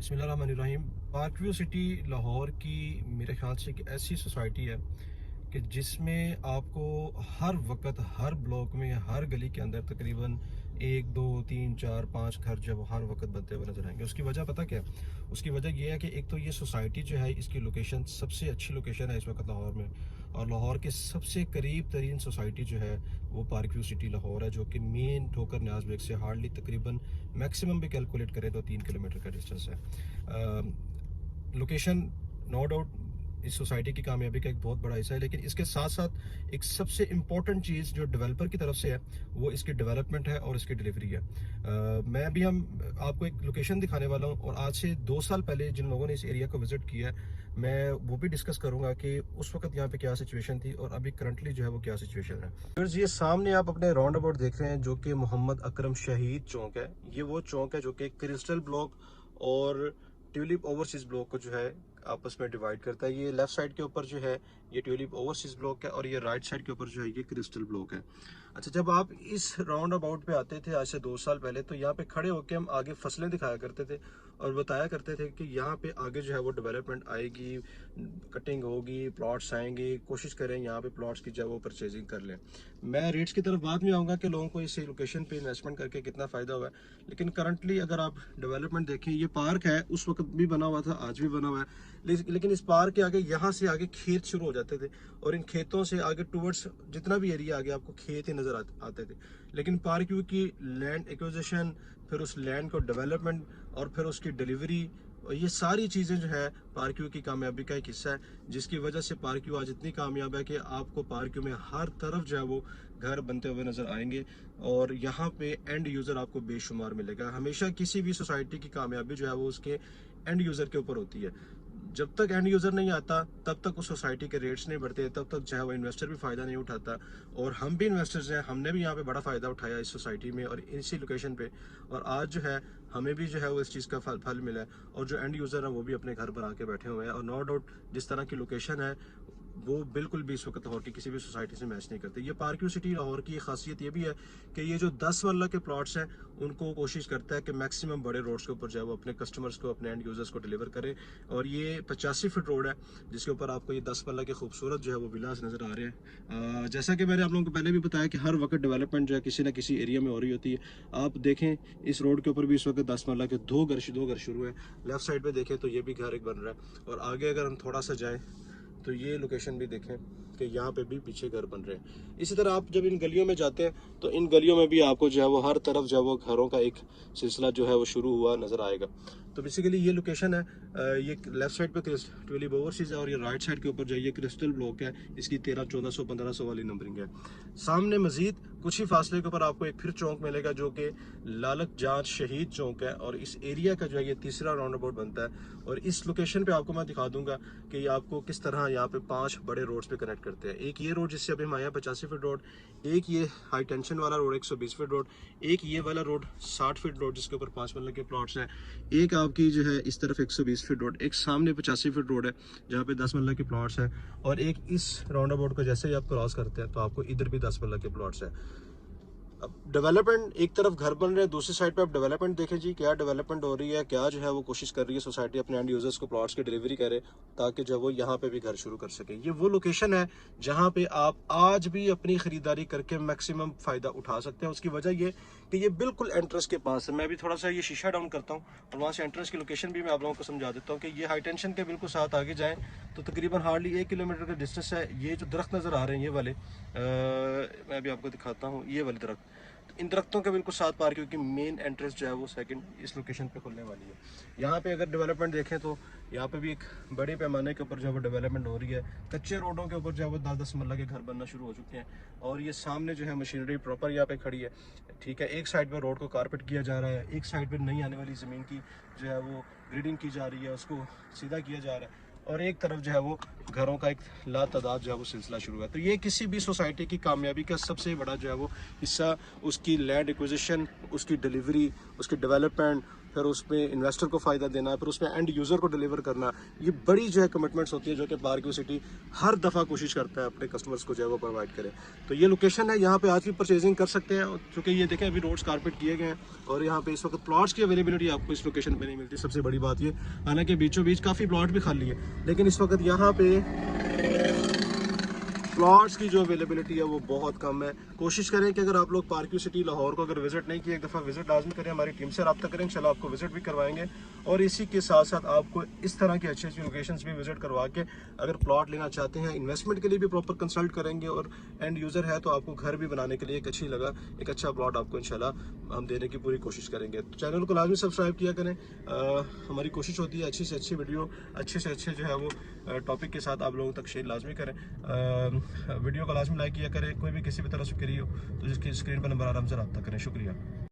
बिस्मिल्लाहिर्रहमानिर्रहीम। Park view city Lahore की मेरे ख्याल से एक ऐसी सोसाइटी है कि जिसमें आपको हर वक्त हर ब्लॉक में हर गली के अंदर तकरीबन 1 2 3 4 5 घर जो है वो हर वक्त बनते हुए नजर आएंगे। उसकी वजह पता क्या है? उसकी वजह यह है कि एक तो ये सोसाइटी जो है इसकी लोकेशन सबसे अच्छी लोकेशन है इस वक्त लाहौर में, और लाहौर के सबसे करीब तरीन सोसाइटी जो है वो पार्क व्यू सिटी लाहौर है, जो कि मेन ठोकर न्याज बेग से हार्डली तकरीबन मैक्सिमम भी कैलकुलेट करें तो 3 किलोमीटर का डिस्टेंस है। लोकेशन नो डाउट इस सोसाइटी की कामयाबी का एक बहुत बड़ा हिस्सा है, लेकिन इसके साथ साथ एक सबसे इम्पोर्टेंट चीज़ जो डेवलपर की तरफ से है वो इसकी डेवलपमेंट है और इसकी डिलीवरी है। मैं अभी हम आपको एक लोकेशन दिखाने वाला हूँ, और आज से 2 साल पहले जिन लोगों ने इस एरिया को विजिट किया है मैं वो भी डिस्कस करूंगा कि उस वक्त यहाँ पे क्या सिचुएशन थी और अभी करंटली जो है वो क्या सिचुएशन है। फिर ये सामने आप अपने राउंड अबाउट देख रहे हैं जो कि मोहम्मद अकरम शहीद चौक है। ये वो चौक है जो कि क्रिस्टल ब्लॉक और ट्यूलिप ओवरसीज ब्लॉक को जो है आपस में डिवाइड करता है। ये लेफ्ट साइड के ऊपर जो है ये ट्यूलिप ओवरसीज ब्लॉक है, और ये राइट साइड के ऊपर जो है ये क्रिस्टल ब्लॉक है। अच्छा, जब आप इस राउंड अबाउट पे आते थे आज से 2 साल पहले, तो यहाँ पे खड़े होकर हम आगे फसलें दिखाया करते थे और बताया करते थे कि यहाँ पे आगे जो है वो डेवलपमेंट आएगी, कटिंग होगी, प्लॉट्स आएंगे, कोशिश करें यहाँ पे प्लॉट्स की जो है वो परचेजिंग कर लें। मैं रेट्स की तरफ बाद में आऊँगा कि लोगों को इस लोकेशन पे इन्वेस्टमेंट करके कितना फ़ायदा हुआ है, लेकिन करंटली अगर आप डेवलपमेंट देखें, ये पार्क है उस वक्त भी बना हुआ था, आज भी बना हुआ है, लेकिन इस पार्क के आगे यहाँ से आगे खेत शुरू हो जाते थे, और इन खेतों से आगे टूवर्ड्स जितना भी एरिया आगे आपको खेत ही नजर आते थे। लेकिन पार्क व्यू की लैंड एक्विजिशन, फिर उस लैंड को डेवलपमेंट और फिर उसकी डिलीवरी, और ये सारी चीज़ें जो है पार्क व्यू की कामयाबी का एक हिस्सा है, जिसकी वजह से पार्क व्यू आज इतनी कामयाब है कि आपको पार्क व्यू में हर तरफ जो है वो घर बनते हुए नजर आएंगे, और यहाँ पे एंड यूज़र आपको बेशुमार मिलेगा। हमेशा किसी भी सोसाइटी की कामयाबी जो है वो उसके एंड यूज़र के ऊपर होती है। जब तक एंड यूज़र नहीं आता तब तक उस सोसाइटी के रेट्स नहीं बढ़ते, तब तक जो है वो इन्वेस्टर भी फ़ायदा नहीं उठाता, और हम भी इन्वेस्टर्स हैं, हमने भी यहाँ पे बड़ा फ़ायदा उठाया इस सोसाइटी में और इसी लोकेशन पे, और आज जो है हमें भी जो है वो इस चीज़ का फल मिला है, और जो एंड यूज़र है वो भी अपने घर पर आके बैठे हुए हैं। और नो डाउट जिस तरह की लोकेशन है वो बिल्कुल भी इस वक्त लाहौर की किसी भी सोसाइटी से मैच नहीं करते। ये पार्क व्यू सिटी लाहौर की खासियत ये भी है कि ये जो 10 मरला के प्लॉट्स हैं उनको कोशिश करता है कि मैक्सिमम बड़े रोड्स के ऊपर जो है वो अपने कस्टमर्स को, अपने एंड यूजर्स को डिलीवर करे। और ये 85 फीट रोड है जिसके ऊपर आपको ये 10 मरला के खूबसूरत जो है वो विलास नज़र आ रहे हैं। जैसा कि मैंने आप लोगों को पहले भी बताया कि हर वक्त डेवलपमेंट जो है किसी ना किसी एरिया में हो रही होती है। आप देखें इस रोड के ऊपर भी इस वक्त 10 मरला के दो घर शुरू है। लेफ्ट साइड पे देखें तो ये भी घर एक बन रहा है, और आगे अगर हम थोड़ा सा जाएँ तो ये लोकेशन भी देखें कि यहाँ पे भी पीछे घर बन रहे हैं। इसी तरह आप जब इन गलियों में जाते हैं तो इन गलियों में भी आपको जो है वो हर तरफ जो है वो घरों का एक सिलसिला जो है वो शुरू हुआ नज़र आएगा। तो बेसिकली ये लोकेशन है, ये लेफ्ट साइड पे ट्यूलिप ओवरसीज है, और ये राइट साइड के ऊपर जाइए क्रिस्टल ब्लॉक है, इसकी 1300 1400 1500 वाली नंबरिंग है। सामने मजीद कुछ ही फासले के ऊपर आपको एक फिर चौक मिलेगा जो कि लालक जांच शहीद चौक है, और इस एरिया का जो है ये तीसरा राउंड अबाउट बनता है। और इस लोकेशन पे आपको मैं दिखा दूंगा कि ये आपको किस तरह यहाँ पे 5 बड़े रोड्स पे कनेक्ट करते हैं। एक ये रोड जिससे अभी हम आए हैं 85 फीट रोड, एक ये हाई टेंशन वाला रोड 120 फीट रोड, एक ये वाला रोड 60 फीट रोड जिसके ऊपर 5 मरले के प्लॉट्स हैं, एक आपकी जो है इस तरफ 120 फीट रोड, एक सामने 85 फीट रोड है जहाँ पे 10 मरले के प्लॉट्स हैं, और एक इस राउंड अबाउट को जैसे ही आप क्रॉस करते हैं तो आपको इधर भी 10 मरले के प्लॉट्स हैं। अब डेवलपमेंट एक तरफ घर बन रहे हैं, दूसरी साइड पे आप डेवलपमेंट देखें जी, क्या डेवलपमेंट हो रही है, क्या जो है वो कोशिश कर रही है सोसाइटी अपने एंड यूजर्स को प्लॉट्स की डिलीवरी करे ताकि जो वो यहाँ पे भी घर शुरू कर सके। ये वो लोकेशन है जहाँ पे आप आज भी अपनी खरीदारी करके मैक्सिमम फायदा उठा सकते हैं। उसकी वजह ये कि ये बिल्कुल एंट्रेंस के पास है। मैं भी थोड़ा सा ये शीशा डाउन करता हूँ और वहाँ से एंट्रेंस की लोकेशन भी मैं आप लोगों को समझा देता हूँ कि ये हाई टेंशन के बिल्कुल साथ आगे जाएँ तो तकरीबन हार्डली 1 किलोमीटर का डिस्टेंस है। ये जो दरख्त नज़र आ रहे हैं ये वाले, मैं भी आपको दिखाता हूँ, ये वाले दरख्त, इन दरख्तों के बिल्कुल साथ पार्क की मेन एंट्रेंस जो है वो सेकंड इस लोकेशन पे खुलने वाली है। यहाँ पे अगर डेवलपमेंट देखें तो यहाँ पे भी एक बड़े पैमाने के ऊपर जो है वो डेवलपमेंट हो रही है। कच्चे रोडों के ऊपर जो है वो 10-10 मरला के घर बनना शुरू हो चुके हैं, और ये सामने जो है मशीनरी प्रॉपर यहाँ पे खड़ी है। ठीक है, एक साइड पर रोड को कारपेट किया जा रहा है, एक साइड पर नई आने वाली ज़मीन की जो है वो ग्रीडिंग की जा रही है, उसको सीधा किया जा रहा है, और एक तरफ जो है वो घरों का एक लातादाद जो है वो सिलसिला शुरू है। तो ये किसी भी सोसाइटी की कामयाबी का सबसे बड़ा जो है वो हिस्सा उसकी लैंड एक्विजिशन, उसकी डिलीवरी, उसकी डेवलपमेंट, फिर उसमें इन्वेस्टर को फ़ायदा देना, फिर उसमें एंड यूज़र को डिलीवर करना, ये बड़ी जो है कमिटमेंट्स होती है जो कि पार्क सिटी हर दफ़ा कोशिश करता है अपने कस्टमर्स को जो है वो प्रोवाइड करे। तो ये लोकेशन है, यहाँ पे आज भी परचेजिंग कर सकते हैं, क्योंकि ये देखें अभी रोड्स कारपेट किए गए हैं और यहाँ पे इस वक्त प्लॉट्स की अवेलेबिलिटी आपको इस लोकेशन पे नहीं मिलती। सबसे बड़ी बात ये, हालांकि बीचों बीच काफ़ी प्लॉट भी खाली है, लेकिन इस वक्त यहाँ पे प्लॉट्स की जो अवेलेबिलिटी है वो बहुत कम है। कोशिश करें कि अगर आप लोग पार्क व्यू सिटी लाहौर को अगर विजिट नहीं किए, एक दफ़ा विजिट लाजमी करें, हमारी टीम से रब्ता करें, इंशाल्लाह आपको विजिट भी करवाएंगे। और इसी के साथ साथ आपको इस तरह की अच्छी अच्छी लोकेशंस भी विजिट करवा के अगर प्लॉट लेना चाहते हैं, इन्वेस्टमेंट के लिए भी प्रॉपर कंसल्ट करेंगे, और एंड यूज़र है तो आपको घर भी बनाने के लिए एक अच्छी लगा एक अच्छा प्लॉट आपको इंशाल्लाह हम देने की पूरी कोशिश करेंगे। तो चैनल को लाजमी सब्सक्राइब किया करें। हमारी कोशिश होती है अच्छी से अच्छी वीडियो, अच्छे से अच्छे जो है वो टॉपिक के साथ आप लोगों तक शेयर लाजमी करें। वीडियो को लाजमी लाइक किया करें। कोई भी किसी भी तरह से करी हो तो जिसकी स्क्रीन पर नंबर आराम से रब्ता करें। शुक्रिया।